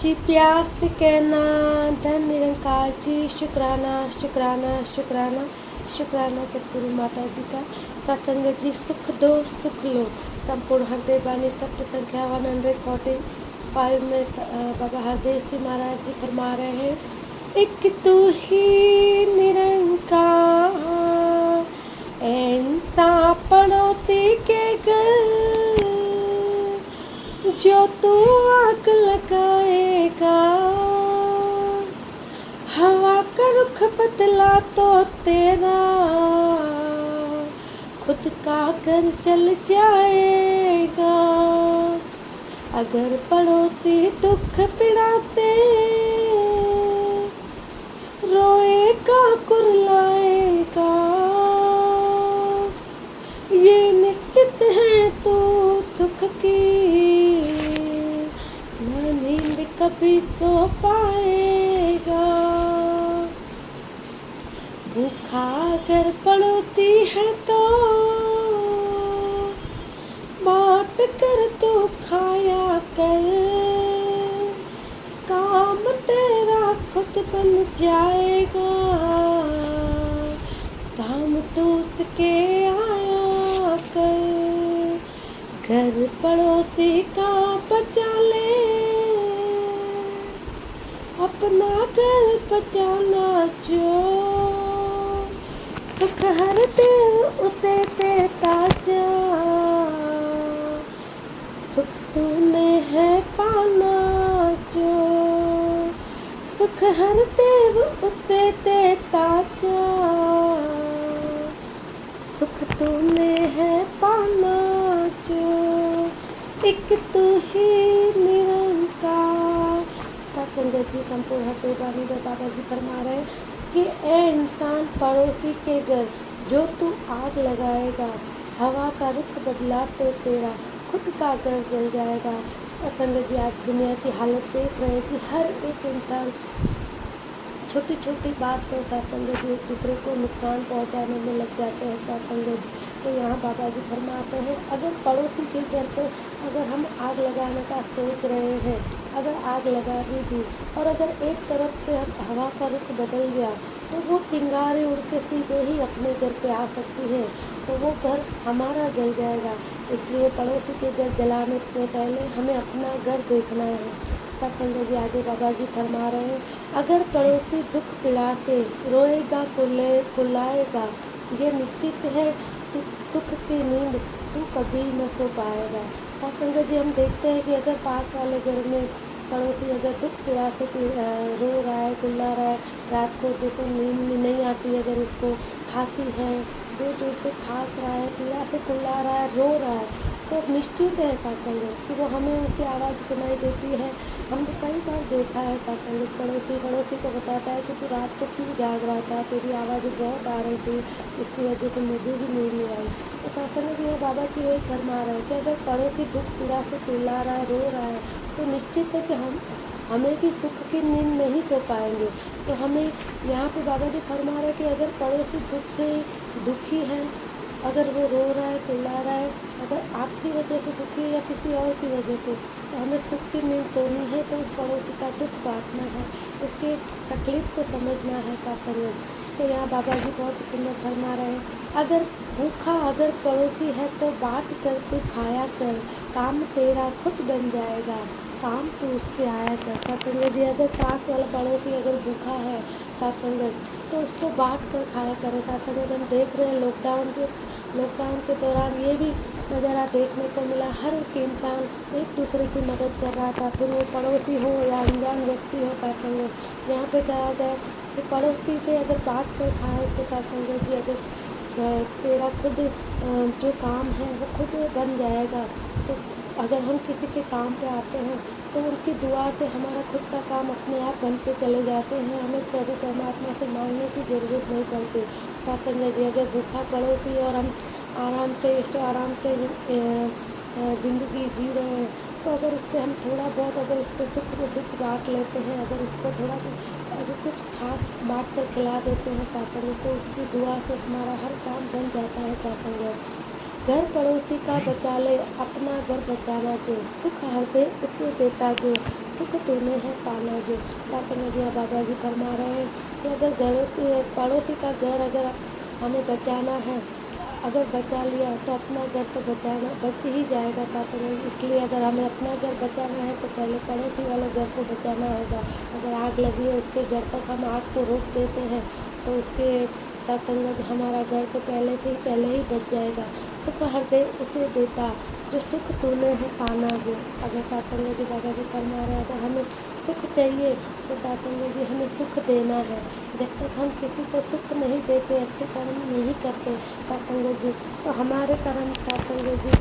जी प्यास कहना धन निरंकार जी, शुक्राना शुक्राना शुक्राना शुक्राना सतगुरु माता जी का। सत्संग जी सुख दो सुख लो। संपूर्ण हृदय बानी सत्य संख्या 145 में बाबा हरदेव सिंह महाराज जी फरमा रहे हैं, एक तू ही निरंकार ऐसा पड़ोसी के घर, जो तू आग लगाएगा हवा का रुख बदला तो तेरा खुद का घर चल जाएगा। अगर पड़ोसी दुख पिड़ाते रोएगा कुरलाएगा, ये निश्चित है तू दुख की न नींद कभी सो पाएगा। भूखा अगर पड़ोसी है तो बांट कर तू खाया कर, काम तेरा खुद बन जाएगा। काम तो उसके आया कर, घर पड़ोसी का बचा ले, अपना घर बचाना जो सुख हर देव उसे देता जा। सुख तूने है पाना जो सुख हर देव उसे देता जा। सुख तूने है पाना जो एक तू ही निरंकार। सत्संग जी संपूर्ण हृदय बानी में बाबा जी फरमा रहे कि ए इंसान पड़ोसी के घर जो तू आग लगाएगा हवा का रुख बदला तो तेरा खुद का घर जल जाएगा। सत्संग जी आज दुनिया की हालत देख रहे हैं कि हर एक इंसान छोटी छोटी बात पर सत्संग जी एक दूसरे को नुकसान पहुंचाने में लग जाते हैं। सत्संग जी तो यहाँ बाबा जी फरमाते हैं, अगर पड़ोसी के घर पर अगर हम आग लगाने का सोच रहे हैं, अगर आग लगा भी दी और अगर एक तरफ से हवा का रुख बदल गया तो वो चिंगारी उड़ के सीधे ही अपने घर पे आ सकती है, तो वो घर हमारा जल जाएगा। इसलिए पड़ोसी के घर जलाने से पहले हमें अपना घर देखना है। सत्संग जी आगे बाबा जी फरमा रहे हैं, अगर पड़ोसी दुख पिलाते रोएगा कुल्लाएगा, ये निश्चित है कि सुख की नींद तू कभी न सो पाएगा। सत्संग जी हम देखते हैं कि अगर पास वाले घर में पड़ोसी अगर दुख पिलाते रो रहा है कुल्ला रहा है, रात को देखो नींद नहीं आती, अगर उसको खांसी है दूर दूर से खांस रहा है, पीड़ा से कुल्ला रहा है, रो रहा है, तो निश्चित है सत्संग कि वो हमें उसकी आवाज़ सुनाई देती है। हमने कई बार देखा है सत्संग पड़ोसी को बताता है कि तू रात को क्यों जाग रहा था, तेरी आवाज़ बहुत आ रही थी, इसकी वजह से मुझे भी नींद नहीं आई। तो सत्संग जी बाबा जी वही फरमा रहे हैं कि अगर पड़ोसी दुख पीड़ा से चिल्ला रहा है रो रहा है तो निश्चित है कि हमें भी सुख की नींद नहीं सो पाएंगे। तो हमें यहाँ पे बाबा जी फरमा रहे हैं कि अगर पड़ोसी दुखी है, अगर वो रो रहा है चिल्ला रहा है, अगर आपकी वजह से दुखी है या किसी और की वजह से, तो हमें सुख की नींद सोनी है तो उस पड़ोसी का दुख बांटना है, उसके तकलीफ को समझना है सत्संग। तो यहाँ बाबा जी बहुत सुंदर फरमा रहे हैं, अगर भूखा अगर पड़ोसी है तो बांट कर तू खाया कर, काम तेरा खुद बन जाएगा, काम तू उससे आया कर। सत्संग जी अगर पास वाला पड़ोसी अगर भूखा है सत्संग तो उसको बांट कर खाया करें। सत्संग हम देख रहे हैं लॉकडाउन के दौरान ये भी नज़ारा देखने को मिला, हर एक इंसान एक दूसरे की मदद कर रहा था, फिर वो पड़ोसी हो या अनजान व्यक्ति हो। सत्संग यहाँ पे कहा गया कि पड़ोसी से अगर बांट कर खाए तो सत्संग जी अगर तेरा खुद जो काम है वो खुद बन जाएगा। तो अगर हम किसी के काम पे आते हैं तो उनकी दुआ से हमारा खुद का काम अपने आप बनते चले जाते हैं, हमें प्रभु परमात्मा से मांगने की ज़रूरत नहीं पड़ती। सत्संग जी अगर भूखा पड़ोसी और हम आराम से ज़िंदगी जी रहे हैं तो अगर उससे हम थोड़ा बहुत अगर उससे सुख में दुख बांट लेते हैं, अगर उसको थोड़ा अगर कुछ खास बांट कर खिला देते हैं सत्संग तो उसकी दुआ से हमारा हर काम बन जाता है सत्संग। घर पड़ोसी का बचा ले, अपना घर बचाना जो, सुख हर दे उसे देता जो, सुख तूने है पाना जो। तातंग जी बाबा जी फरमा रहे हैं कि अगर पड़ोसी का घर अगर हमें बचाना है, अगर बचा लिया तो अपना घर तो बचाना बच ही जाएगा। तातंग इसलिए अगर हमें अपना घर बचाना है तो पहले पड़ोसी वाले घर को बचाना होगा। अगर आग लगी है उसके घर तक हम आग को रोक देते हैं तो उसके तातंग हमारा घर तो पहले ही बच जाएगा। सुख हर दे उसे देता जो सुख तूने है पाना जो। अगर तातंग जी बाबा जी फरमा रहे हैं अगर हमें सुख चाहिए तो तातंग जी हमें सुख देना है। जब तक हम किसी को सुख नहीं देते, अच्छे कर्म नहीं करते तातंग जी, तो हमारे कर्म तातंग जी